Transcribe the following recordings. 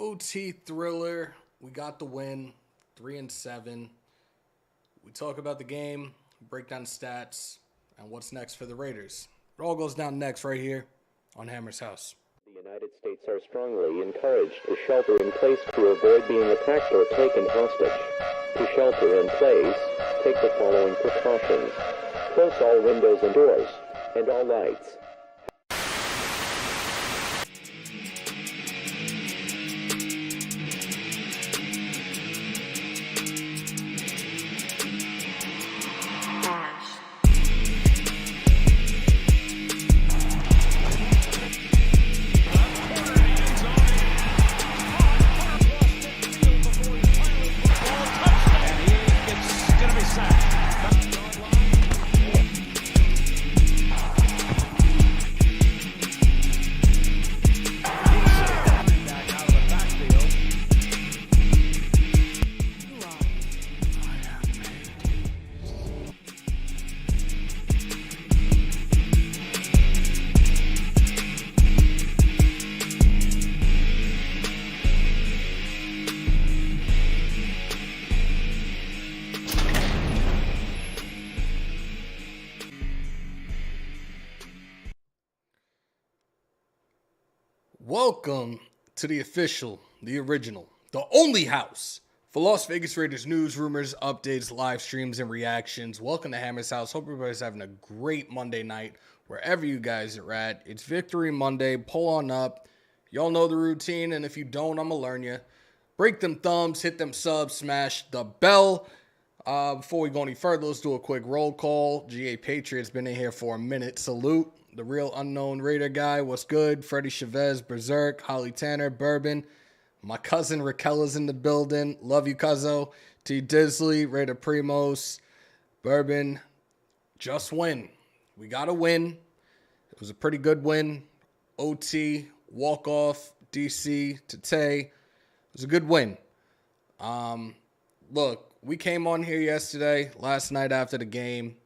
OT thriller. We got the win, 3-7. We talk about the game, break down stats, and what's next for the Raiders. It all goes down next right here on Hammers.House. The United States are strongly encouraged to shelter in place to avoid being attacked or taken hostage. To shelter in place, take the following precautions. Close all windows and doors, and all lights. Welcome to the official, the original, the only house for Las Vegas Raiders news, rumors, updates, live streams, and reactions. Welcome to Hammers House. Hope everybody's having a great Monday night wherever you guys are at. It's Victory Monday. Pull on up. Y'all know the routine, and if you don't, I'm going to learn you. Break them thumbs, hit them subs, smash the bell. Before we go any further, let's do a quick roll call. GA Patriot's been in here for a minute. Salute. The real unknown Raider guy, what's good? Freddie Chavez, Berserk, Holly Tanner, Bourbon. My cousin Raquel is in the building. Love you, cuzzo. T. Disley, Raider Primos, Bourbon. Just win. We got a win. It was a pretty good win. OT, walk-off, DC, Tate. It was a good win. Look, we came on here last night after the game.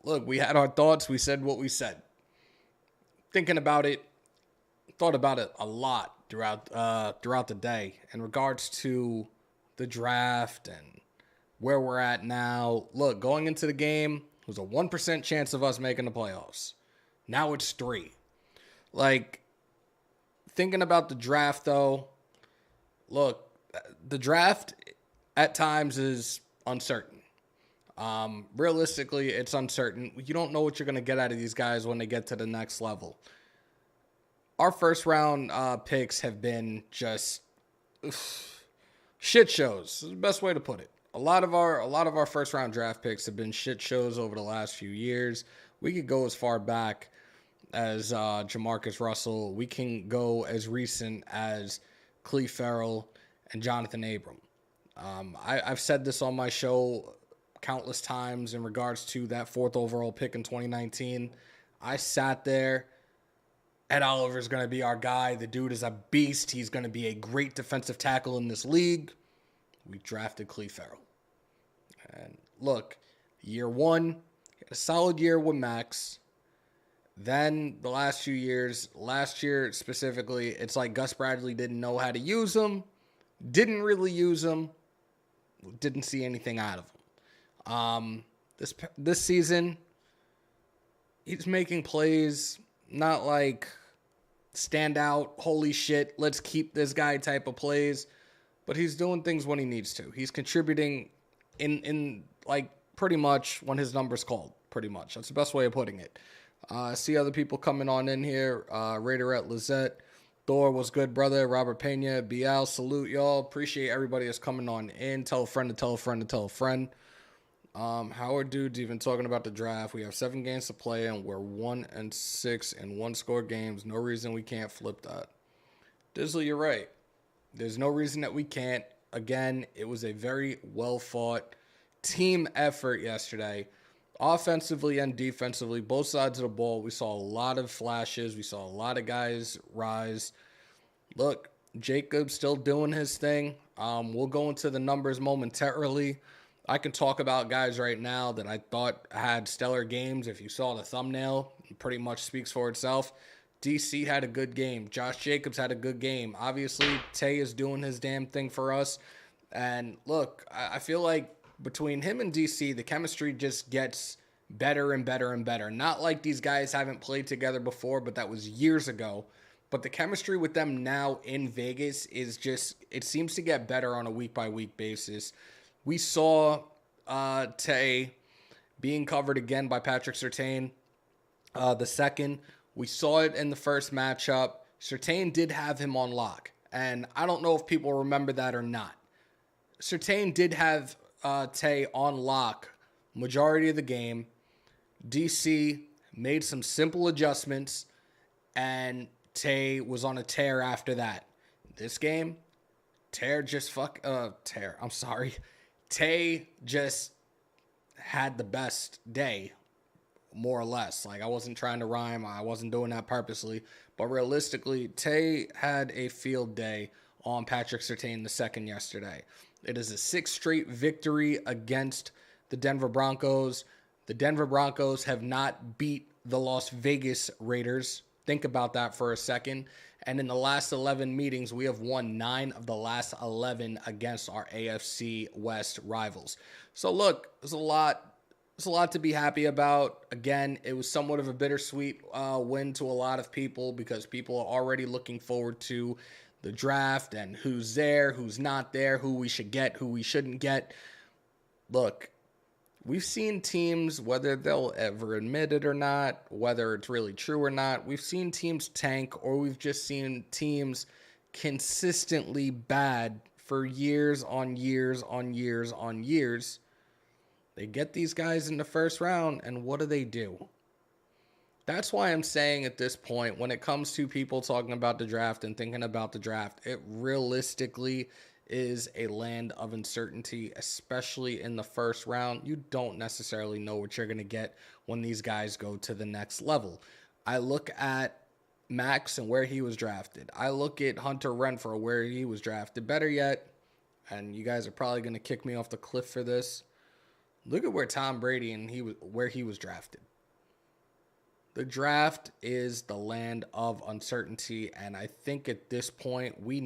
Look, we had our thoughts. We said what we said. Thinking about it, thought about it a lot throughout the day in regards to the draft and where we're at now. Look, going into the game, it was a 1% chance of us making the playoffs. Now it's 3. Like, thinking about the draft, though, look, the draft at times is uncertain. Realistically, it's uncertain. You don't know what you're going to get out of these guys when they get to the next level. Our first round picks have been just shit shows. This is the best way to put it. A lot of our first round draft picks have been shit shows over the last few years. We could go as far back as Jamarcus Russell. We can go as recent as Cleve Farrell and Jonathan Abram. I've said this on my show countless times in regards to that 4th overall pick in 2019. I sat there. Ed Oliver's going to be our guy. The dude is a beast. He's going to be a great defensive tackle in this league. We drafted Cleve Farrell. And look, year 1, a solid year with Max. Then the last few years, last year specifically, it's like Gus Bradley didn't know how to use him. Didn't really use him. Didn't see anything out of him. This season, he's making plays, not like stand out, holy shit, let's keep this guy type of plays, but he's doing things when he needs to. He's contributing in like pretty much when his number's called, pretty much. That's the best way of putting it. I see other people coming on in here. Raider at Lizette. Thor, was good, brother. Robert Pena, BL, salute y'all. Appreciate everybody that's coming on in. Tell a friend to tell a friend to tell a friend. Howard Dude's even talking about the draft. We have 7 games to play, and we're 1-6 in one-score games. No reason we can't flip that. Dizzle, you're right. There's no reason that we can't. Again, it was a very well-fought team effort yesterday. Offensively and defensively, both sides of the ball, we saw a lot of flashes. We saw a lot of guys rise. Look, Jacob's still doing his thing. We'll go into the numbers momentarily. I can talk about guys right now that I thought had stellar games. If you saw the thumbnail, it pretty much speaks for itself. DC had a good game. Josh Jacobs had a good game. Obviously, Tay is doing his damn thing for us. And look, I feel like between him and DC, the chemistry just gets better and better and better. Not like these guys haven't played together before, but that was years ago. But the chemistry with them now in Vegas is just, it seems to get better on a week-by-week basis. We saw Tay being covered again by Patrick Surtain the second. We saw it in the first matchup. Surtain did have him on lock. And I don't know if people remember that or not. Surtain did have Tay on lock majority of the game. DC made some simple adjustments, and Tay was on a tear after that. This game, Tay just had the best day, more or less. Like, I wasn't trying to rhyme. I wasn't doing that purposely. But realistically, Tay had a field day on Patrick Surtain II yesterday. It is a 6th straight victory against the Denver Broncos. The Denver Broncos have not beat the Las Vegas Raiders. Think about that for a second. And in the last 11 meetings, we have won 9 of the last 11 against our AFC West rivals. So look, there's a lot to be happy about. Again, it was somewhat of a bittersweet win to a lot of people because people are already looking forward to the draft and who's there, who's not there, who we should get, who we shouldn't get. Look, we've seen teams, whether they'll ever admit it or not, whether it's really true or not, we've seen teams tank, or we've just seen teams consistently bad for years on years on years on years. They get these guys in the first round, and what do? That's why I'm saying at this point, when it comes to people talking about the draft and thinking about the draft, it realistically is a land of uncertainty, especially in the first round. You don't necessarily know what you're going to get when these guys go to the next level. I look at Max and where he was drafted. I look at Hunter Renfrow, where he was drafted. Better yet, and you guys are probably going to kick me off the cliff for this, look at where Tom Brady and where he was drafted. The draft is the land of uncertainty, and I think at this point we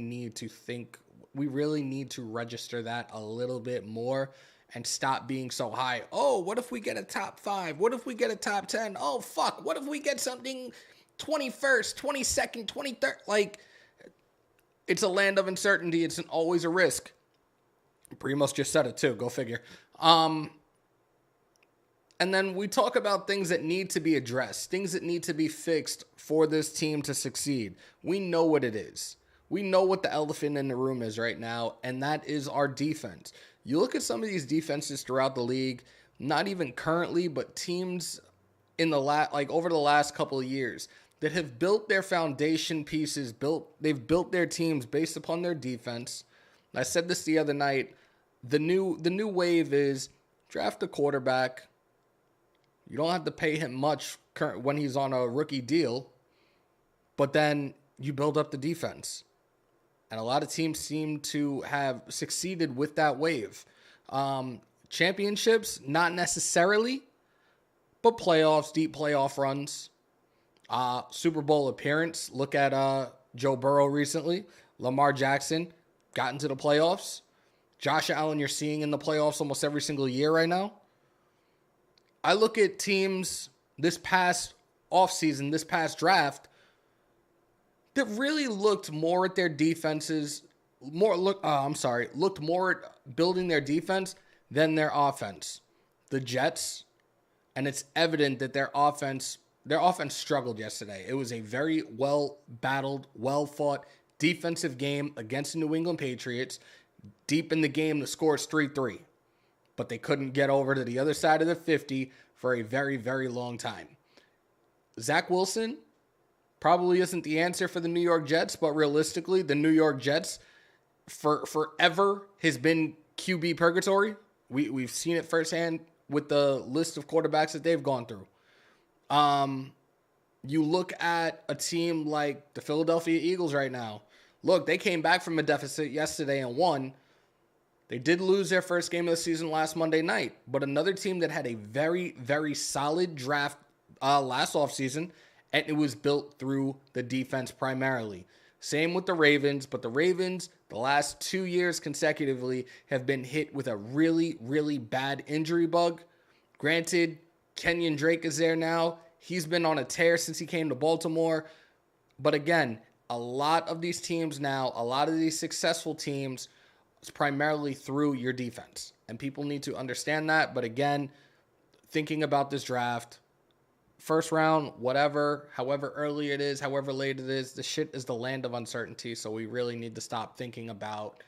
really need to register that a little bit more and stop being so high. Oh, what if we get a top 5? What if we get a top 10? Oh, fuck. What if we get something 21st, 22nd, 23rd? Like, it's a land of uncertainty. It's always a risk. Primo's just said it too. Go figure. And then we talk about things that need to be addressed, things that need to be fixed for this team to succeed. We know what it is. We know what the elephant in the room is right now, and that is our defense. You look at some of these defenses throughout the league, not even currently, but teams in the over the last couple of years that have built their foundation pieces, they've built their teams based upon their defense. I said this the other night. The new wave is draft a quarterback. You don't have to pay him much when he's on a rookie deal, but then you build up the defense. And a lot of teams seem to have succeeded with that wave. Championships, not necessarily, but playoffs, deep playoff runs. Super Bowl appearance. Look at Joe Burrow recently. Lamar Jackson got into the playoffs. Josh Allen you're seeing in the playoffs almost every single year right now. I look at teams this past offseason, this past draft, that really looked more at their defenses, looked more at building their defense than their offense. The Jets, and it's evident that their offense struggled yesterday. It was a very well-battled, well-fought defensive game against the New England Patriots. Deep in the game, the score is 3-3. But they couldn't get over to the other side of the 50 for a very, very long time. Zach Wilson probably isn't the answer for the New York Jets, but realistically, the New York Jets forever has been QB purgatory. We've seen it firsthand with the list of quarterbacks that they've gone through. You look at a team like the Philadelphia Eagles right now. Look, they came back from a deficit yesterday and won. They did lose their first game of the season last Monday night, but another team that had a very, very solid draft last offseason and it was built through the defense primarily. Same with the Ravens, but the Ravens, the last 2 years consecutively, have been hit with a really, really bad injury bug. Granted, Kenyon Drake is there now. He's been on a tear since he came to Baltimore. But again, a lot of these teams now, a lot of these successful teams, it's primarily through your defense. And people need to understand that. But again, thinking about this draft, first round, whatever, however early it is, however late it is, the shit is the land of uncertainty. So we really need to stop thinking about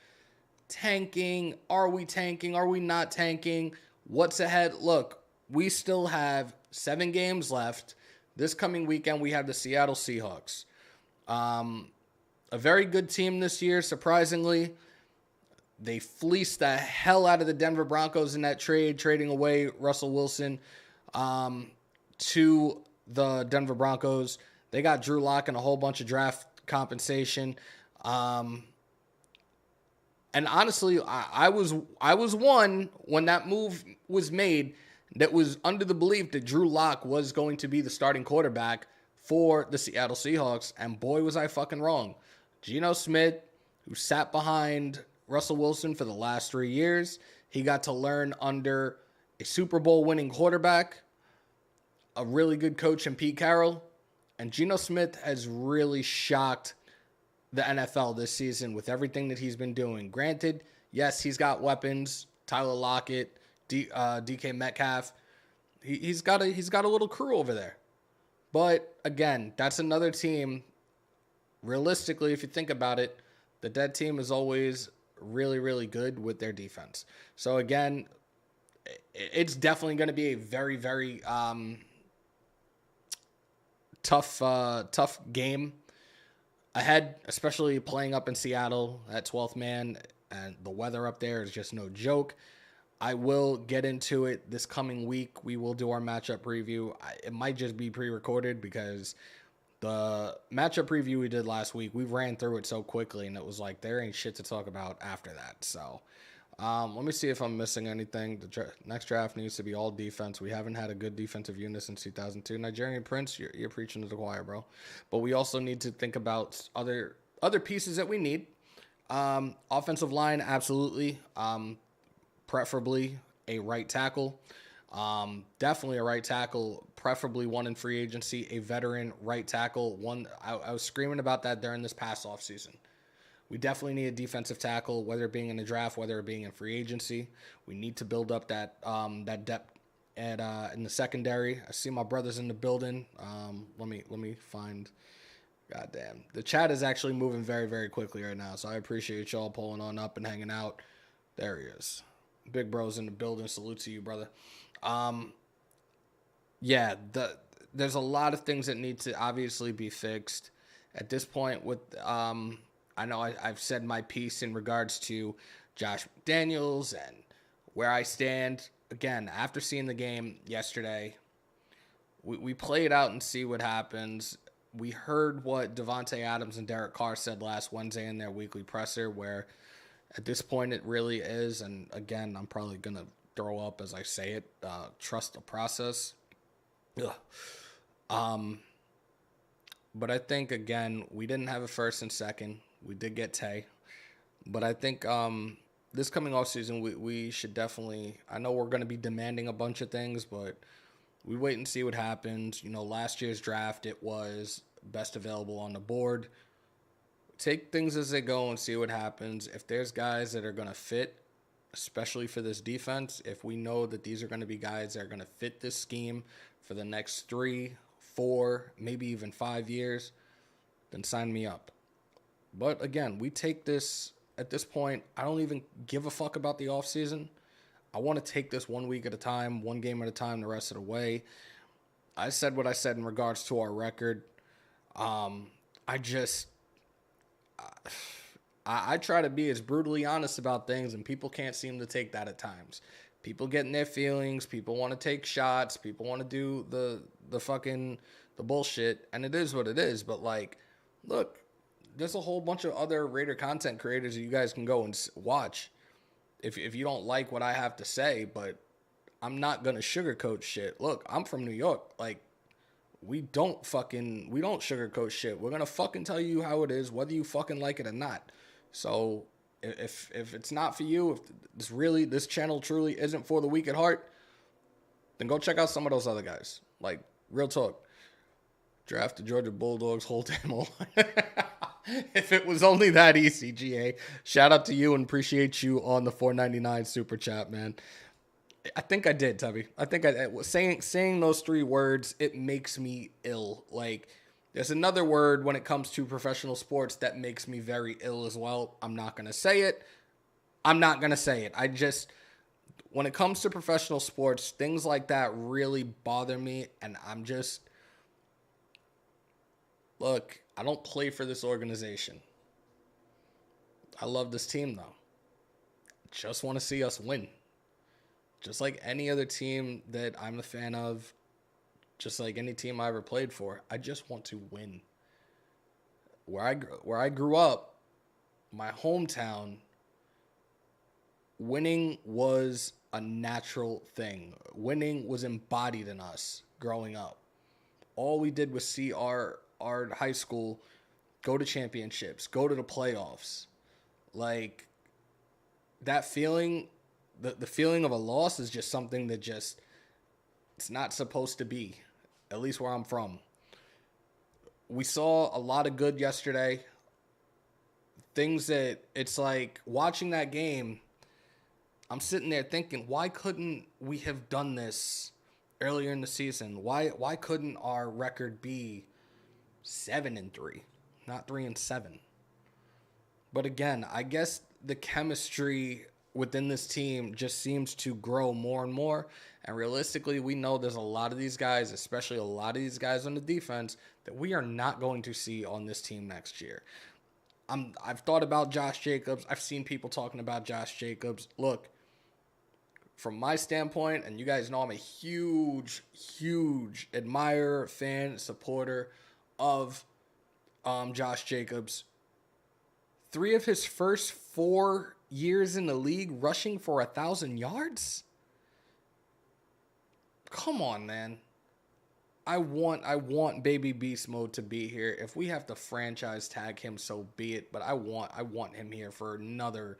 tanking. Are we tanking? Are we not tanking? What's ahead? Look, we still have 7 games left. This coming weekend, we have the Seattle Seahawks. A very good team this year, surprisingly. They fleeced the hell out of the Denver Broncos in that trade, trading away Russell Wilson to the Denver Broncos. They got Drew Lock and a whole bunch of draft compensation. And honestly, I was one when that move was made that was under the belief that Drew Lock was going to be the starting quarterback for the Seattle Seahawks. And boy, was I fucking wrong. Geno Smith, who sat behind Russell Wilson for the last 3 years, he got to learn under a Super Bowl winning quarterback, a really good coach in Pete Carroll. And Geno Smith has really shocked the NFL this season with everything that he's been doing. Granted, yes, he's got weapons. Tyler Lockett, DK Metcalf. He's got a little crew over there. But again, that's another team. Realistically, if you think about it, the dead team is always really, really good with their defense. So again, it's definitely going to be a very, very tough game ahead, especially playing up in Seattle at 12th man, and the weather up there is just no joke. I will get into it this coming week. We will do our matchup preview. It might just be pre-recorded because the matchup preview we did last week, we ran through it so quickly, and it was like there ain't shit to talk about after that. So let me see if I'm missing anything. The next draft needs to be all defense. We haven't had a good defensive unit since 2002. Nigerian Prince, you're preaching to the choir, bro. But we also need to think about other pieces that we need. Offensive line, absolutely. Preferably a right tackle. Definitely a right tackle, preferably one in free agency, a veteran right tackle. One, I was screaming about that during this past offseason. We definitely need a defensive tackle, whether it being in the draft, whether it being in free agency. We need to build up that depth in the secondary. I see my brothers in the building. Let me find. Goddamn, the chat is actually moving very, very quickly right now, so I appreciate y'all pulling on up and hanging out. There he is. Big bro's in the building. Salute to you, brother. There's a lot of things that need to obviously be fixed at this point. With I know I've said my piece in regards to Josh McDaniels and where I stand. Again, after seeing the game yesterday, we play it out and see what happens. We heard what Devontae Adams and Derek Carr said last Wednesday in their weekly presser, where at this point it really is, and again, I'm probably going to throw up as I say it, trust the process. Ugh. But I think, again, we didn't have a first and second. We did get Tay. But I think this coming off season, we should definitely, I know we're going to be demanding a bunch of things, but we wait and see what happens. You know, last year's draft, it was best available on the board. Take things as they go and see what happens. If there's guys that are going to fit, especially for this defense, if we know that these are going to be guys that are going to fit this scheme for the next 3, 4, maybe even 5 years, then sign me up. But again, we take this, at this point, I don't even give a fuck about the offseason. I want to take this 1 week at a time, one game at a time, the rest of the way. I said what I said in regards to our record. I try to be as brutally honest about things, and people can't seem to take that at times. People get in their feelings. People want to take shots. People want to do the bullshit, and it is what it is. But, like, look, there's a whole bunch of other Raider content creators that you guys can go and watch if you don't like what I have to say, but I'm not going to sugarcoat shit. Look, I'm from New York. Like, we don't sugarcoat shit. We're gonna fucking tell you how it is, whether you fucking like it or not. So if it's not for you, if this channel truly isn't for the weak at heart, then go check out some of those other guys. Like, real talk. Draft the Georgia Bulldogs whole damn. If it was only that easy, GA. Shout out to you and appreciate you on the $4.99 super chat, man. I think I did, Tubby. I think saying those three words, it makes me ill. Like, there's another word when it comes to professional sports that makes me very ill as well. I'm not going to say it. I just, when it comes to professional sports, things like that really bother me. And I'm just, look, I don't play for this organization. I love this team, though. Just want to see us win. Just like any other team that I'm a fan of, just like any team I ever played for, I just want to win. Where I grew up, my hometown, winning was a natural thing. Winning was embodied in us growing up. All we did was see our high school go to championships, go to the playoffs. Like, that feeling, the feeling of a loss is just something that just, it's not supposed to be, at least where I'm from. We saw a lot of good yesterday. Things that, it's like, watching that game, I'm sitting there thinking, why couldn't we have done this earlier in the season? Why couldn't our record be 7-3, not 3-7? But again, I guess the chemistry within this team just seems to grow more and more. And realistically, we know there's a lot of these guys, especially a lot of these guys on the defense, that we are not going to see on this team next year. I've thought about Josh Jacobs. I've seen people talking about Josh Jacobs. Look, from my standpoint, and you guys know I'm a huge, huge admirer, fan, supporter of Josh Jacobs. 3 of his first 4 years in the league rushing for 1,000 yards? Come on, man. I want Baby Beast Mode to be here. If we have to franchise tag him, so be it. But I want him here for another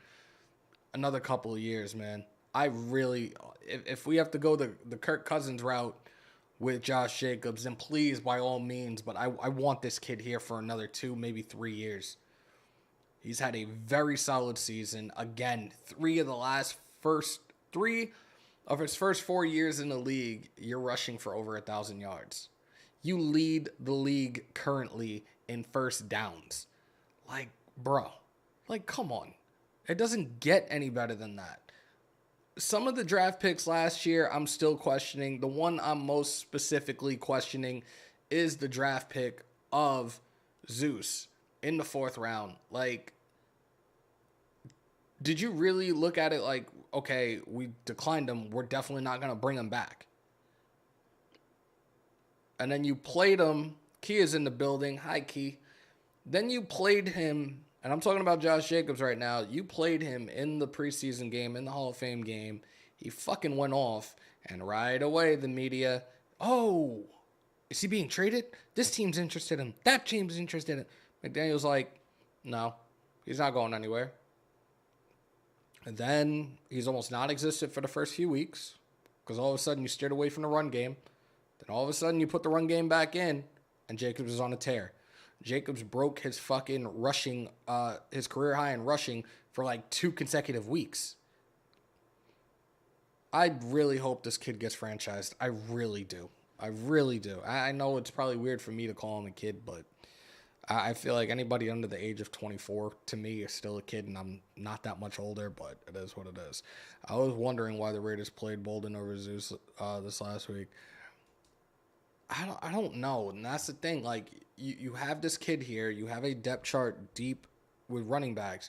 couple of years, man. I really, if we have to go the Kirk Cousins route with Josh Jacobs, then please, by all means. But I want this kid here for another 2, maybe 3 years. He's had a very solid season. Again, 3 of his first 4 years in the league, you're rushing for over 1,000 yards. You lead the league currently in first downs. Like, bro. Like, come on. It doesn't get any better than that. Some of the draft picks last year, I'm still questioning. The one I'm most specifically questioning is the draft pick of Zeus in the 4th round. Like, did you really look at it like, okay, we declined him, we're definitely not going to bring him back? And then you played him. Key is in the building. Hi, Key. Then you played him, and I'm talking about Josh Jacobs right now. You played him in the preseason game, in the Hall of Fame game. He fucking went off, and right away the media, oh, is he being traded? This team's interested in him. That team's interested in him. McDaniel's like, no, he's not going anywhere. And then he's almost non-existent for the first few weeks because all of a sudden you steered away from the run game. Then all of a sudden you put the run game back in, and Jacobs is on a tear. Jacobs broke his fucking rushing, his career high in rushing for like 2 consecutive weeks. I really hope this kid gets franchised. I really do. I know it's probably weird for me to call him a kid, but I feel like anybody under the age of 24 to me is still a kid, and I'm not that much older, but it is what it is. I was wondering why the Raiders played Bolden over Zeus this last week. I don't know, and that's the thing. Like, you have this kid here, you have a depth chart deep with running backs.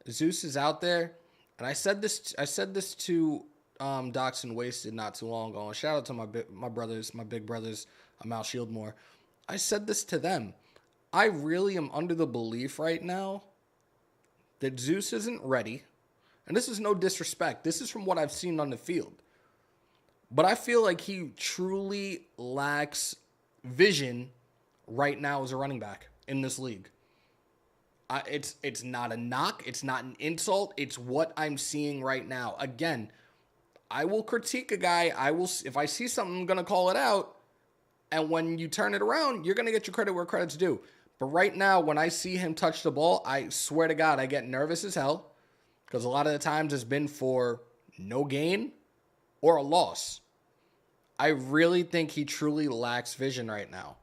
Zeus is out there, and I said this to Docs and Wasted not too long ago. And shout out to my big brothers, Mal Shieldmore. I said this to them. I really am under the belief right now that Zeus isn't ready. And this is no disrespect. This is from what I've seen on the field. But I feel like he truly lacks vision right now as a running back in this league. It's not a knock. It's not an insult. It's what I'm seeing right now. Again, I will critique a guy. If I see something, I'm going to call it out. And when you turn it around, you're going to get your credit where credit's due. But right now, when I see him touch the ball, I swear to God, I get nervous as hell. Because a lot of the times it's been for no gain or a loss. I really think he truly lacks vision right now.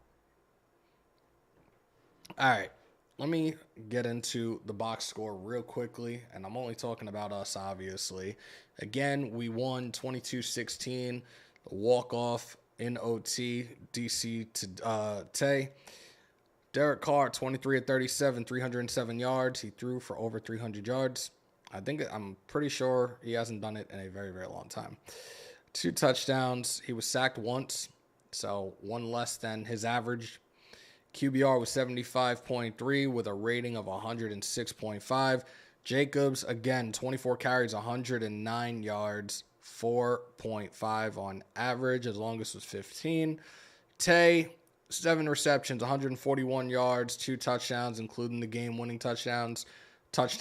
All right. Let me get into the box score real quickly, and I'm only talking about us, obviously. Again, we won 22-16, walk-off in OT, DC to Tay. Derek Carr, 23-37, 307 yards. He threw for over 300 yards. I'm pretty sure he hasn't done it in a very, very long time. 2 touchdowns. He was sacked once, so one less than his average. QBR was 75.3 with a rating of 106.5. Jacobs, again, 24 carries, 109 yards, 4.5 on average. His longest was 15. Tay, 7 receptions, 141 yards, 2 touchdowns, including the game-winning touchdown. He was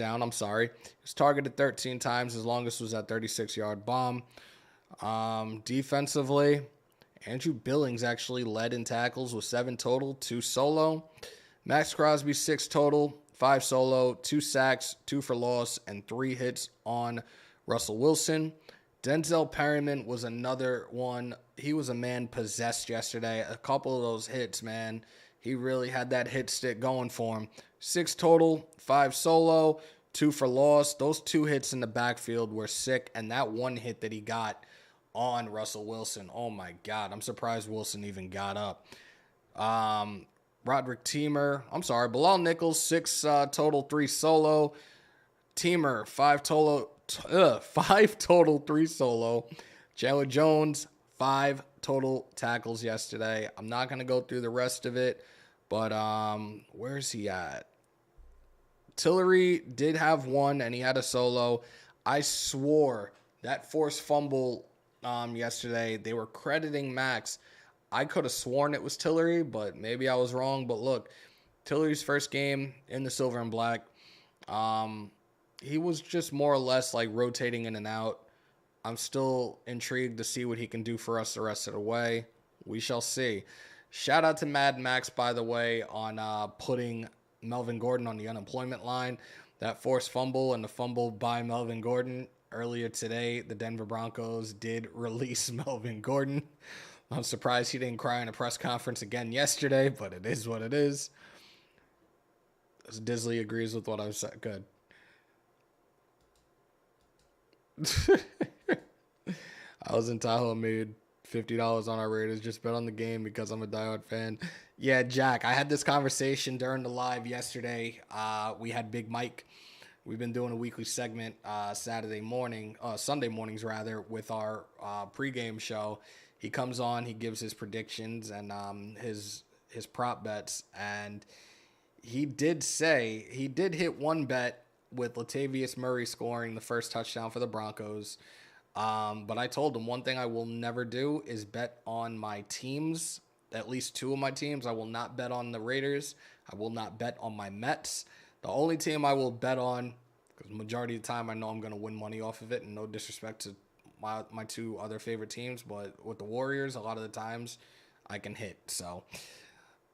targeted 13 times. His longest was that 36-yard bomb. Defensively, Andrew Billings actually led in tackles with 7 total, 2 solo. Max Crosby, 6 total, 5 solo, 2 sacks, 2 for loss, and 3 hits on Russell Wilson. Denzel Perryman was another one. He was a man possessed yesterday. A couple of those hits, man. He really had that hit stick going for him. 6 total, 5 solo, 2 for loss. Those 2 hits in the backfield were sick, and that one hit that he got on Russell Wilson. Oh my God. I'm surprised Wilson even got up. Bilal Nichols, 6 total, 3 solo. Teamer, 5 total, 3 solo. Chandler Jones, 5 total tackles yesterday. I'm not going to go through the rest of it, but where's he at? Tillery did have 1, and he had a solo. I swore that forced fumble yesterday, they were crediting Max. I could have sworn it was Tillery, but maybe I was wrong. But look, Tillery's first game in the silver and black, he was just more or less like rotating in and out. I'm still intrigued to see what he can do for us the rest of the way. We shall see. Shout out to Mad Max, by the way, on putting Melvin Gordon on the unemployment line. That forced fumble and the fumble by Melvin Gordon. Earlier today, the Denver Broncos did release Melvin Gordon. I'm surprised he didn't cry in a press conference again yesterday, but it is what it is. Disley agrees with what I've said. Good. I was in Tahoe, made $50 on our Raiders. Just bet on the game because I'm a diehard fan. Yeah, Jack, I had this conversation during the live yesterday. We had Big Mike. We've been doing a weekly segment Sunday mornings rather, with our pregame show. He comes on, he gives his predictions and his prop bets, and he did say he did hit one bet with Latavius Murray scoring the first touchdown for the Broncos. But I told him one thing I will never do is bet on my teams, at least 2 of my teams. I will not bet on the Raiders. I will not bet on my Mets. The only team I will bet on, because the majority of the time I know I'm going to win money off of it, and no disrespect to my 2 other favorite teams, but with the Warriors, a lot of the times I can hit. So,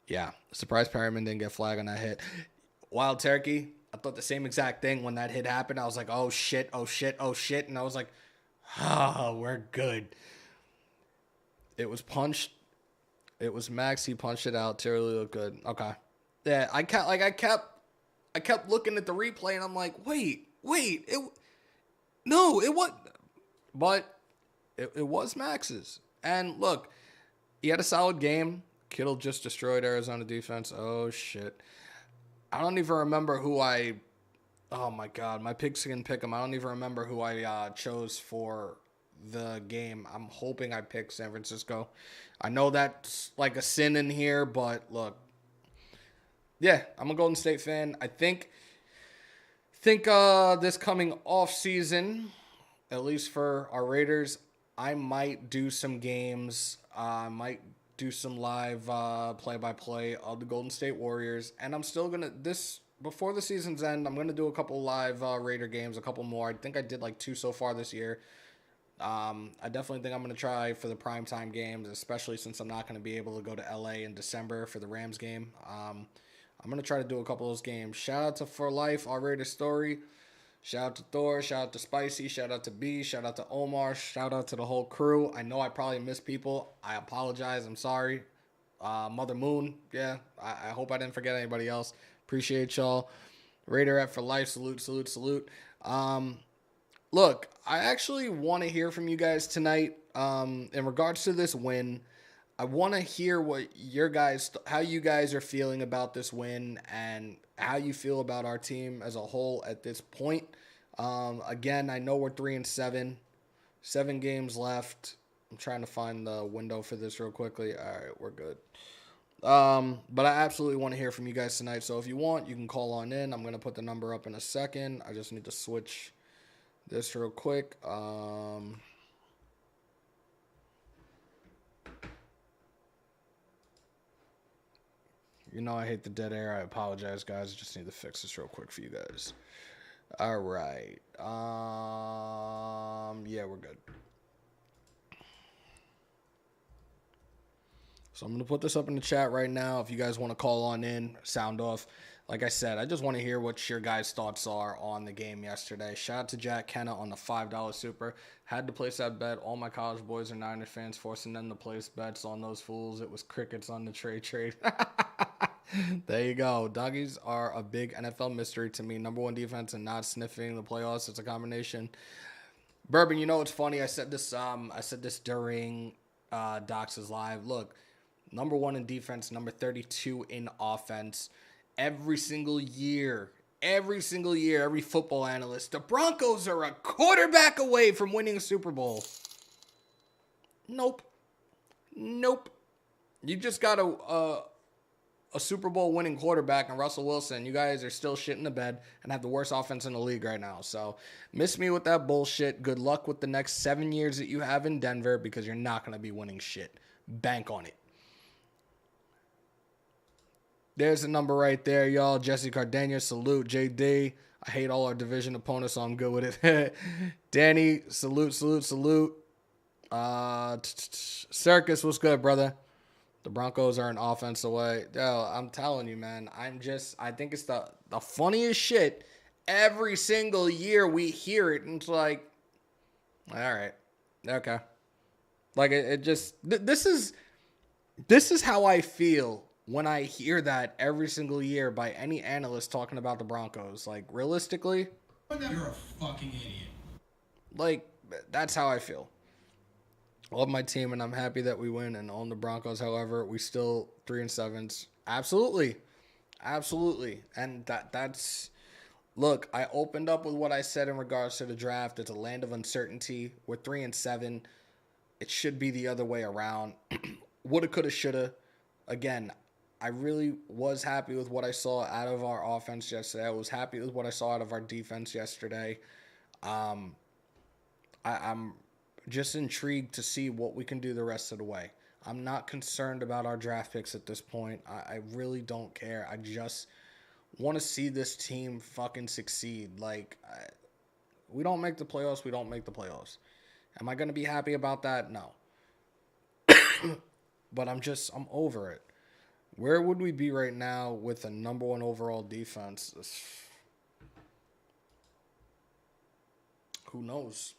yeah, surprised Perryman didn't get flagged on that hit. Wild Turkey, I thought the same exact thing when that hit happened. I was like, oh, shit. And I was like, we're good. It was punched. It was Max. He punched it out. Terry looked good. Okay. Yeah, I kept looking at the replay, and I'm like, wait, it was, but it was Max's. And look, he had a solid game. Kittle just destroyed Arizona defense. Oh shit, I don't even remember who oh my God, my pigskin pick 'em. I don't even remember who I chose for the game. I'm hoping I picked San Francisco. I know that's like a sin in here, but look. Yeah, I'm a Golden State fan. I think this coming off season, at least for our Raiders, I might do some games. I might do some live play-by-play of the Golden State Warriors. And I'm still going to, before the season's end, I'm going to do a couple live Raider games, a couple more. I think I did like 2 so far this year. I definitely think I'm going to try for the primetime games, especially since I'm not going to be able to go to LA in December for the Rams game. I'm going to try to do a couple of those games. Shout out to For Life, our Raider story. Shout out to Thor. Shout out to Spicy. Shout out to B. Shout out to Omar. Shout out to the whole crew. I know I probably missed people. I apologize. I'm sorry. Mother Moon. Yeah, I hope I didn't forget anybody else. Appreciate y'all. Raider at For Life. Salute, salute, salute. Look, I actually want to hear from you guys tonight in regards to this win. I want to hear what how you guys are feeling about this win and how you feel about our team as a whole at this point. Again, I know we're 3-7, 7 games left. I'm trying to find the window for this real quickly. All right, we're good. But I absolutely want to hear from you guys tonight. So if you want, you can call on in. I'm going to put the number up in a second. I just need to switch this real quick. You know I hate the dead air. I apologize, guys. I just need to fix this real quick for you guys. All right. Yeah, we're good. So I'm going to put this up in the chat right now. If you guys want to call on in, sound off. Like I said, I just want to hear what your guys' thoughts are on the game yesterday. Shout out to Jack Kenna on the $5 super. Had to place that bet. All my college boys are Niner fans, forcing them to place bets on those fools. It was crickets on the trade. There you go. Doggies are a big NFL mystery to me. Number 1 defense and not sniffing the playoffs. It's a combination. Bourbon, you know what's funny? I said this during Docs' live. Look, number 1 in defense, number 32 in offense. Every single year, every football analyst, the Broncos are a quarterback away from winning a Super Bowl. Nope. You just got a Super Bowl winning quarterback and Russell Wilson. You guys are still shit in the bed and have the worst offense in the league right now. So miss me with that bullshit. Good luck with the next 7 years that you have in Denver because you're not going to be winning shit. Bank on it. There's the number right there, y'all. Jesse Cardania, salute. JD, I hate all our division opponents, so I'm good with it. Danny, salute. Circus, what's good, brother? The Broncos are an offense away. Yo, I'm telling you, man. I think it's the funniest shit. Every single year we hear it, and it's like, all right, okay. Like, this is how I feel when I hear that every single year by any analyst talking about the Broncos. Like, realistically, you're a fucking idiot. Like, that's how I feel. Love my team, and I'm happy that we win and own the Broncos. However, we still 3-7. Absolutely. And that's... Look, I opened up with what I said in regards to the draft. It's a land of uncertainty. We're 3-7. It should be the other way around. Woulda, coulda, shoulda. Again, I really was happy with what I saw out of our offense yesterday. I was happy with what I saw out of our defense yesterday. I'm just intrigued to see what we can do the rest of the way. I'm not concerned about our draft picks at this point. I really don't care. I just want to see this team fucking succeed. Like, we don't make the playoffs. We don't make the playoffs. Am I going to be happy about that? No. But I'm over it. Where would we be right now with a number 1 overall defense? Who knows?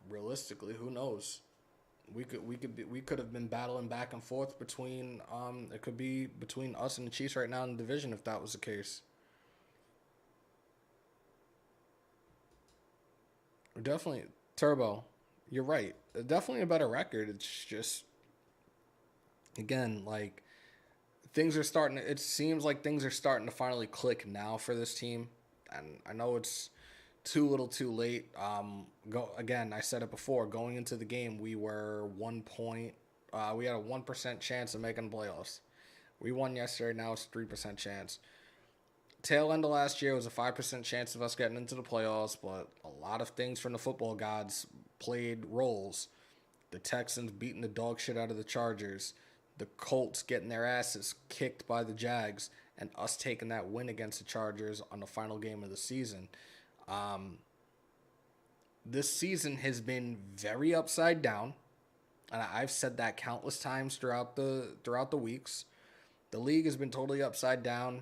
Realistically, who knows? We could have been battling back and forth between it could be between us and the Chiefs right now in the division if that was the case. Definitely, Turbo, you're right. Definitely a better record. It's just, again, like, it seems like things are starting to finally click now for this team. And I know it's too little too late. Again, I said it before, going into the game, we were we had a 1% chance of making the playoffs. We won yesterday, now it's a 3% chance. Tail end of last year was a 5% chance of us getting into the playoffs, but a lot of things from the football gods played roles. The Texans beating the dog shit out of the Chargers. the Colts getting their asses kicked by the Jags, and us taking that win against the Chargers on the final game of the season. This season has been very upside down, and I've said that countless times throughout the weeks. The league has been totally upside down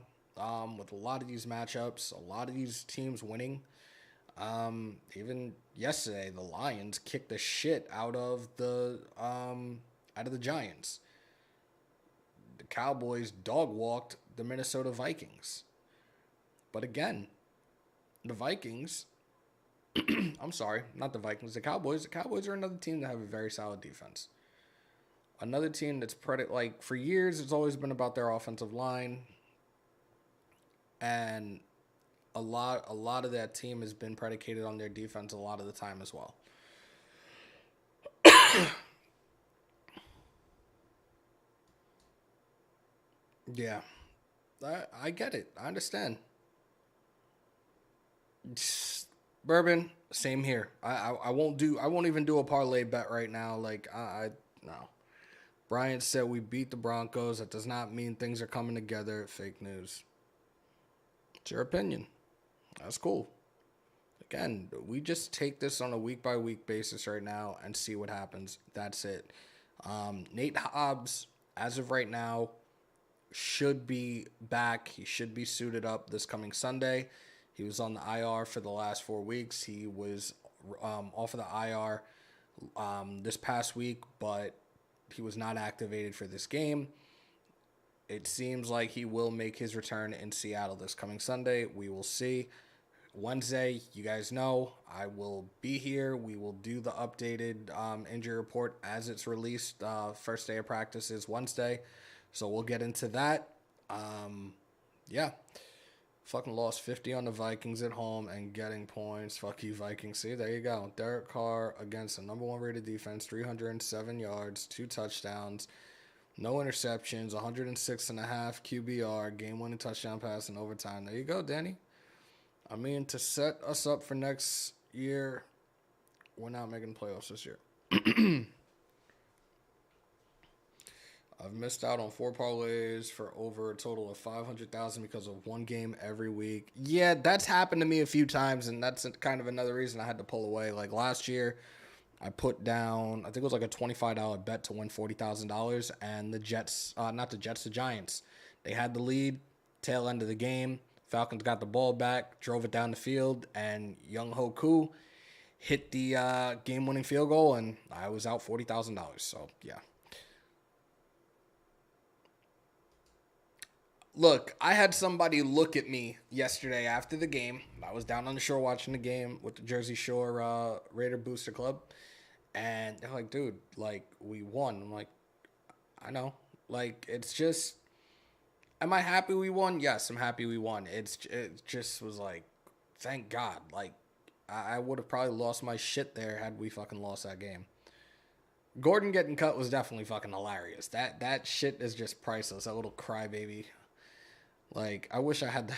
with a lot of these matchups, a lot of these teams winning. Even yesterday, the Lions kicked the shit out of the Giants. The Cowboys dog walked the Minnesota Vikings. But again, the Vikings, I'm sorry, not the Vikings, the Cowboys. The Cowboys are another team that have a very solid defense. Another team that's for years, it's always been about their offensive line. And a lot of that team has been predicated on their defense a lot of the time as well. Yeah. I get it. I understand. Bourbon, same here. I won't even do a parlay bet right now. No. Bryant said we beat the Broncos. That does not mean things are coming together. Fake news. It's your opinion. That's cool. Again, we just take this on a week-by-week basis right now and see what happens. That's it. Nate Hobbs, as of right now, should be back. He should be suited up this coming Sunday. He was on the IR for the last 4 weeks. He was off of the IR this past week, but he was not activated for this game. It seems like he will make his return in Seattle this coming Sunday. We will see. Wednesday, you guys know, I will be here. We will do the updated injury report as it's released. First day of practice is Wednesday, so we'll get into that. Yeah. Fucking lost 50 on the Vikings at home and getting points. Fuck you, Vikings. See, there you go. Derek Carr against the number 1 rated defense, 307 yards, 2 touchdowns, no interceptions, 106.5 QBR, game-winning touchdown pass in overtime. There you go, Danny. I mean, to set us up for next year, we're not making playoffs this year. I've missed out on 4 parlays for over a total of $500,000 because of one game every week. Yeah, that's happened to me a few times, and that's kind of another reason I had to pull away. Like last year, I put down, I think it was like a $25 bet to win $40,000, and the Giants. They had the lead, tail end of the game. Falcons got the ball back, drove it down the field, and Young Ho Koo hit the game-winning field goal, and I was out $40,000. So, yeah. Look, I had somebody look at me yesterday after the game. I was down on the shore watching the game with the Jersey Shore Raider Booster Club. And they're like, dude, like, we won. I'm like, I know. Like, it's just, am I happy we won? Yes, I'm happy we won. It just was like, thank God. Like, I would have probably lost my shit there had we fucking lost that game. Gordon getting cut was definitely fucking hilarious. That shit is just priceless. That little crybaby. Like, I wish I had that.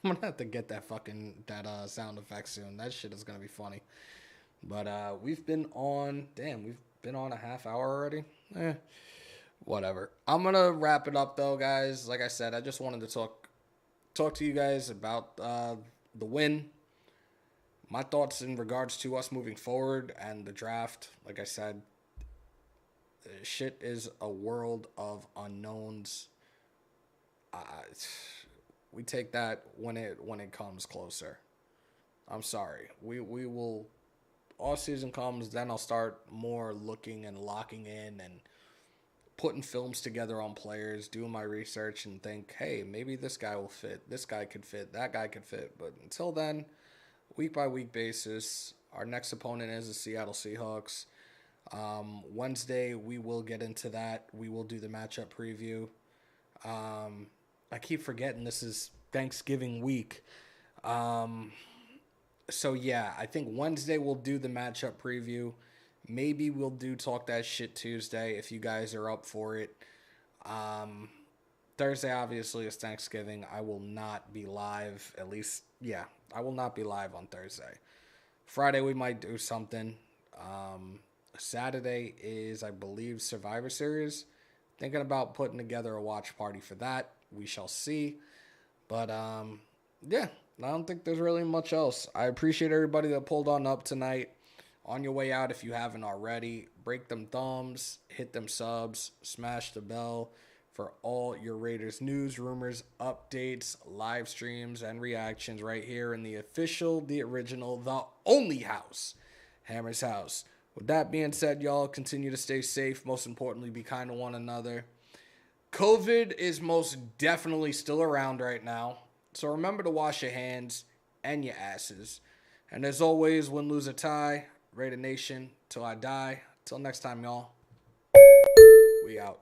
I'm going to have to get that sound effect soon. That shit is going to be funny. But we've been on a half hour already. Whatever. I'm going to wrap it up, though, guys. Like I said, I just wanted to talk to you guys about the win. My thoughts in regards to us moving forward and the draft. Like I said, shit is a world of unknowns. We take that when it comes closer. I'm sorry. We will. All season comes, then I'll start more looking and locking in and putting films together on players, doing my research, and think, hey, maybe this guy will fit. This guy could fit. That guy could fit. But until then, week by week basis. Our next opponent is the Seattle Seahawks. Wednesday, we will get into that. We will do the matchup preview. I keep forgetting this is Thanksgiving week. So, yeah, I think Wednesday we'll do the matchup preview. Maybe we'll do Talk That Shit Tuesday if you guys are up for it. Thursday, obviously, is Thanksgiving. I will not be live. At least, yeah, I will not be live on Thursday. Friday, we might do something. Saturday is, I believe, Survivor Series. Thinking about putting together a watch party for that. We shall see. But, yeah, I don't think there's really much else. I appreciate everybody that pulled on up tonight. On your way out, if you haven't already, break them thumbs, hit them subs, smash the bell for all your Raiders news, rumors, updates, live streams, and reactions right here in the official, the original, the only house, Hammers.House. With that being said, y'all, continue to stay safe. Most importantly, be kind to one another. COVID is most definitely still around right now, so remember to wash your hands and your asses. And as always, win, lose, or tie, Raider Nation, till I die. Till next time, y'all. We out.